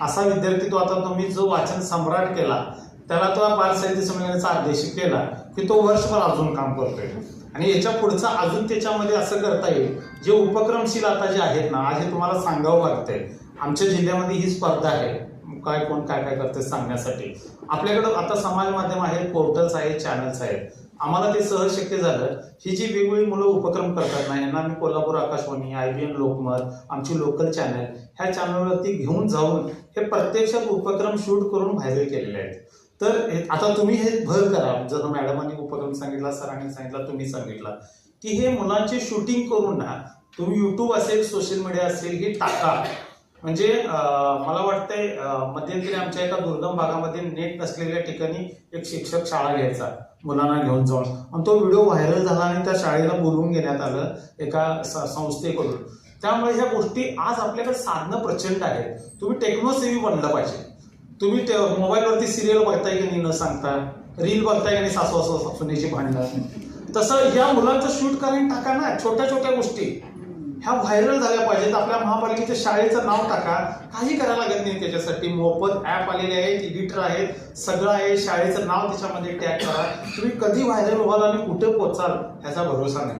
असा विद्यार्थी तो आता तुम्ही जो वाचन सम्राट केला त्याला तो बाल साहित्य संमेलनाचा अध्यक्ष केला की तो वर्षभर अजून काम करतोय आणि याच्या पुढचं अजून त्याच्यामध्ये असं करता येईल जे उपक्रमशील आता जे आहेत ना, आज हे तुम्हाला सांगावं लागतंय. आमच्या जिल्ह्यामध्ये ही स्पर्धा आहे काय कोण काय काय करते सांगण्यासाठी. आपल्याकडं आता समाज माध्यम आहेत, पोर्टल्स आहेत, चॅनल्स आहेत. आम्हाला ते सहज शक्य झालं. ही जी वेगवेगळी मुलं उपक्रम करतात ना, यांना आम्ही कोल्हापूर आकाशवाणी, IBN लोकमत, आमची लोकल चॅनल ह्या चॅनलवरती घेऊन जाऊन हे प्रत्यक्षात उपक्रम शूट करून व्हायरल केलेले आहेत. तर आता तुम्ही हे भर करा, जसं मॅडमांनी उपक्रम सांगितला, सरांनी सांगितला, तुम्ही सांगितला की हे मुलांचे शूटिंग करून ना तुम्ही युट्यूब असेल, सोशल मीडिया असेल हे टाका. म्हणजे मला वाटतंय मध्यंतरी आमच्या एका दुर्गम भागामध्ये नेट नसलेल्या ठिकाणी एक शिक्षक शाळा घ्यायचा मुलांना घेऊन जाऊन, आणि तो व्हिडिओ व्हायरल झाला आणि त्या शाळेला बोलवून घेण्यात आलं एका संस्थेकडून. त्यामुळे ह्या गोष्टी आज आपल्याकडे साधनं प्रचंड आहेत. तुम्ही टेक्नोसेव्ही बनलं पाहिजे. तुम्ही मोबाईलवरती सिरियल बघताय की नाही न सांगता, रील बघताय की नाही सासू सासूनेची भांडणं, तसं या मुलांचं शूट करून टाका ना. छोट्या छोट्या गोष्टी ह्या व्हायरल झाल्या पाहिजेत. आपल्या महापालिकेच्या शाळेचं नाव टाका, काही करायला लागत नाही त्याच्यासाठी. मोफत ऍप आलेले आहेत, एडिटर आहेत, सगळं आहे. शाळेचं नाव त्याच्यामध्ये टॅग करा. तुम्ही कधी व्हायरल व्हाल आणि कुठे पोचाल ह्याचा भरोसा नाही.